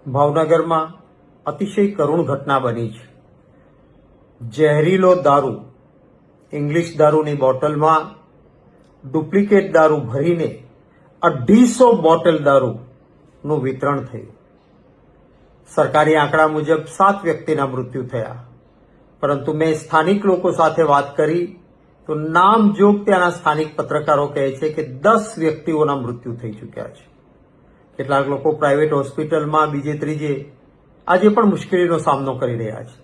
ભાવનગરમાં અતિશય કરુણ ઘટના બની છે. ઝેરીલો દારૂ, ઇંગ્લિશ દારૂની બોટલમાં ડુપ્લિકેટ દારૂ ભરીને 250 બોટલ દારૂનું વિતરણ થયું. સરકારી આંકડા મુજબ 7 વ્યક્તિના મૃત્યુ થયા, પરંતુ મેં સ્થાનિક લોકો સાથે વાત કરી તો નામજોગ ત્યાંના સ્થાનિક પત્રકારો કહે છે કે 10 વ્યક્તિઓના મૃત્યુ થઈ ચૂક્યા છે. કેટલાક લોકો પ્રાઇવેટ હોસ્પિટલમાં બીજે ત્રીજે આજે પણ મુશ્કેલીનો સામનો કરી રહ્યા છે.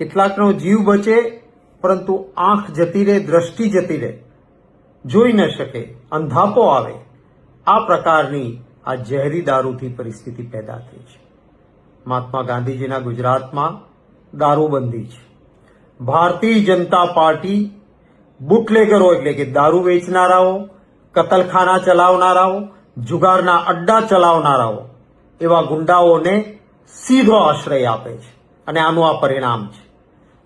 કેટલાકનો જીવ બચે, પરંતુ આંખ જતી રહે, દ્રષ્ટિ જતી રહે, જોઈ ન શકે, અંધાપો આવે, આ પ્રકારની આ ઝેરી દારૂથી પરિસ્થિતિ પેદા થઈ છે. મહાત્મા ગાંધીજીના ગુજરાતમાં દારૂબંધી છે. ભારતીય જનતા પાર્ટી બુટલેગરો એટલે કે દારૂ વેચનારાઓ, કતલખાના ચલાવનારાઓ, જુગારના અડ્ડા ચલાવનારાઓ એવા ગુંડાઓને સીધો આશ્રય આપે છે અને આનું આ પરિણામ છે.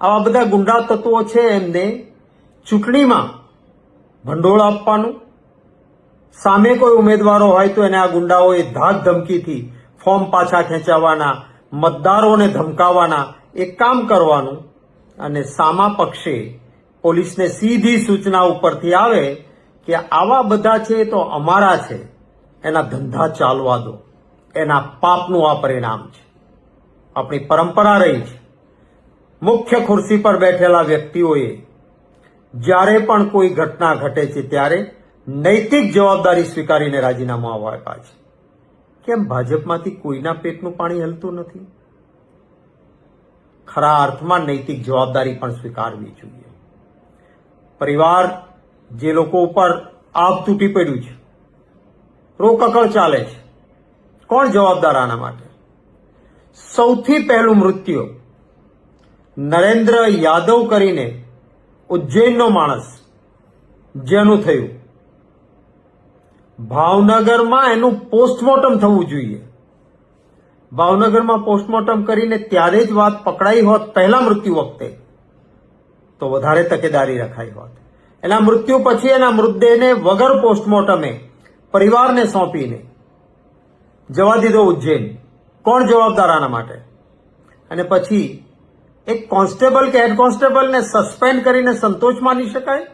આવા બધા ગુંડા તત્વો છે, એમને ચૂંટણીમાં ભંડોળ આપવાનું, સામે કોઈ ઉમેદવારો હોય તો એને આ ગુંડાઓએ ધાક ધમકીથી ફોર્મ પાછા ખેંચાવવાના, મતદારોને ધમકાવવાના એક કામ કરવાનું, અને સામા પક્ષે પોલીસને સીધી સૂચના ઉપરથી આવે કે આવા બધા છે તો અમારા છે, એના ધંધા ચાલવા દો. એના પાપનું આ પરિણામ છે. આપણી પરંપરા રહી છે, મુખ્ય ખુરશી પર બેઠેલા વ્યક્તિઓએ જ્યારે પણ કોઈ ઘટના ઘટે છે ત્યારે નૈતિક જવાબદારી સ્વીકારીને રાજીનામું આપ્યા છે. કેમ ભાજપમાંથી કોઈના પેટનું પાણી હલતું નથી? ખરા અર્થમાં નૈતિક જવાબદારી પણ સ્વીકારવી જોઈએ. પરિવાર જે લોકો ઉપર આગ તૂટી પડ્યું છે, રોકકળ ચાલે છે, કોણ જવાબદાર આના માટે? સૌથી પહેલું મૃત્યુ નરેન્દ્ર યાદવ કરીને ઉજ્જૈનનો માણસ જેનું થયું, ભાવનગરમાં એનું પોસ્ટમોર્ટમ થવું જોઈએ. ભાવનગરમાં પોસ્ટમોર્ટમ કરીને ત્યારે જ વાત પકડાઈ હોત પહેલા મૃત્યુ વખતે, તો વધારે તકેદારી રખાઈ હોત. એના મૃત્યુ પછી એના મૃતદેહને વગર પોસ્ટમોર્ટમે પરિવારને સોંપીને જવા દીધો ઉજ્જૈન. કોણ જવાબદાર આના માટે? અને પછી એક કોન્સ્ટેબલ કે હેડ કોન્સ્ટેબલને સસ્પેન્ડ કરીને સંતોષ માની શકાય?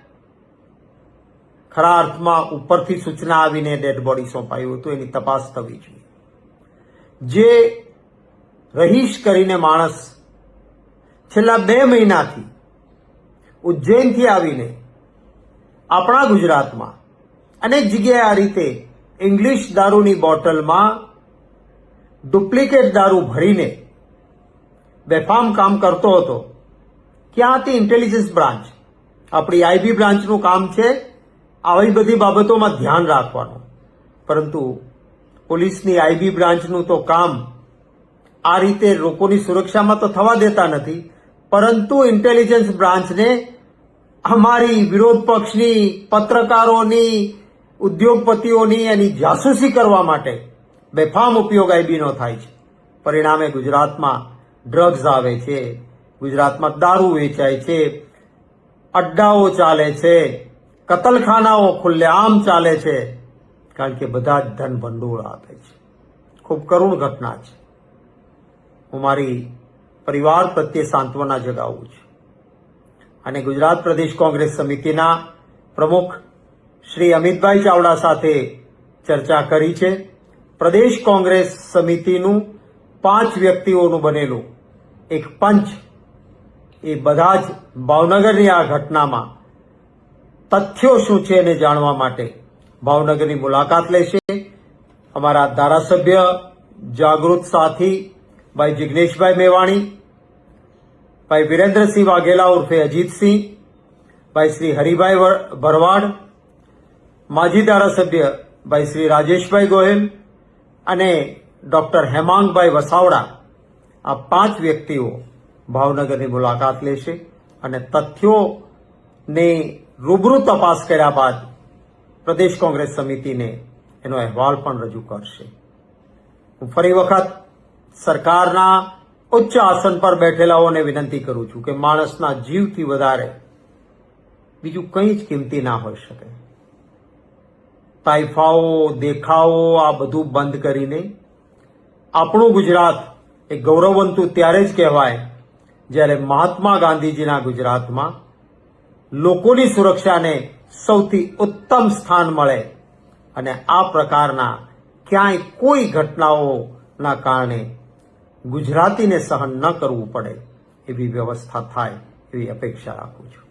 ખરા અર્થમાં ઉપરથી સૂચના આવીને ડેડ બોડી સોંપાયું હતું, એની તપાસ થવી જોઈએ. જે રહીશ કરીને માણસ છેલ્લા 2 મહિનાથી ઉજ્જૈનથી આવીને આપણા ગુજરાતમાં અનેક જગ્યાએ આ રીતે ઇંગ્લિશ દારૂની બોટલમાં ડુપ્લિકેટ દારૂ ભરીને બેફામ કામ કરતો હતો. ક્યાં હતી ઇન્ટેલિજન્સ બ્રાન્ચ? આપણી આઈબી બ્રાન્ચનું કામ છે આવી બધી બાબતોમાં ધ્યાન રાખવાનું, પરંતુ પોલીસની આઈબી બ્રાન્ચનું તો કામ આ રીતે લોકોની સુરક્ષામાં તો થવા દેતા નથી, પરંતુ ઇન્ટેલિજન્સ બ્રાન્ચને અમારી વિરોધ પક્ષની, પત્રકારોની, ઉદ્યોગપતિઓની એની જાસૂસી કરવા માટે બેફામ ઉપયોગ આઈબીનો થાય છે. પરિણામે ગુજરાતમાં ડ્રગ્સ આવે છે, ગુજરાતમાં દારૂ વેચાય છે, અડ્ડાઓ ચાલે છે, કતલખાનાઓ ખુલ્લેઆમ ચાલે છે, કારણ કે બધા જ ધન ભંડોળ આપે છે. ખૂબ કરુણ ઘટના છે. હું મારી પરિવાર પ્રત્યે સાંત્વના જગાવું છું અને ગુજરાત પ્રદેશ કોંગ્રેસ સમિતિના પ્રમુખ શ્રી અમિતભાઈ ચાવડા સાથે ચર્ચા કરી છે. પ્રદેશ કોંગ્રેસ સમિતિનું 5 વ્યક્તિઓનું બનેલું એક પંચ એ બધા જ ભાવનગરની આ ઘટનામાં તથ્યો શું છે એને જાણવા માટે ભાવનગરની મુલાકાત લેશે. અમારા ધારાસભ્ય જાગૃત સાથી ભાઈ જિગ્નેશભાઈ મેવાણી, ભાઈ વિરેન્દ્રસિંહ વાઘેલા ઉર્ફે અજીતસિંહ, ભાઈ શ્રી હરિભાઈ ભરવાડ, માજી ધારાસભ્ય ભાઈ શ્રી રાજેશભાઈ ગોહિલ અને ડોક્ટર હેમાંગભાઈ વસાવડા, આ 5 વ્યક્તિઓ ભાવનગરની મુલાકાત લેશે અને તથ્યોની રૂબરૂ તપાસ કર્યા બાદ પ્રદેશ કોંગ્રેસ સમિતિને એનો અહેવાલ પણ રજૂ કરશે. હું ફરી વખત સરકારના ઉચ્ચ આસન પર બેઠેલાઓને વિનંતી કરું છું કે માણસના જીવથી વધારે બીજું કંઈ જ કિંમતી ના હોઈ શકે. તાઇફાઓ, દેખાવો આ બધું બંધ કરીને આપણું ગુજરાત એ ગૌરવવંતું ત્યારે જ કહેવાય જ્યારે મહાત્મા ગાંધીજીના ગુજરાતમાં લોકોની સુરક્ષાને સૌથી ઉત્તમ સ્થાન મળે અને આ પ્રકારના ક્યાંય કોઈ ઘટનાઓના કારણે ગુજરાતીને સહન ન કરવું પડે એવી વ્યવસ્થા થાય એવી અપેક્ષા રાખું છું.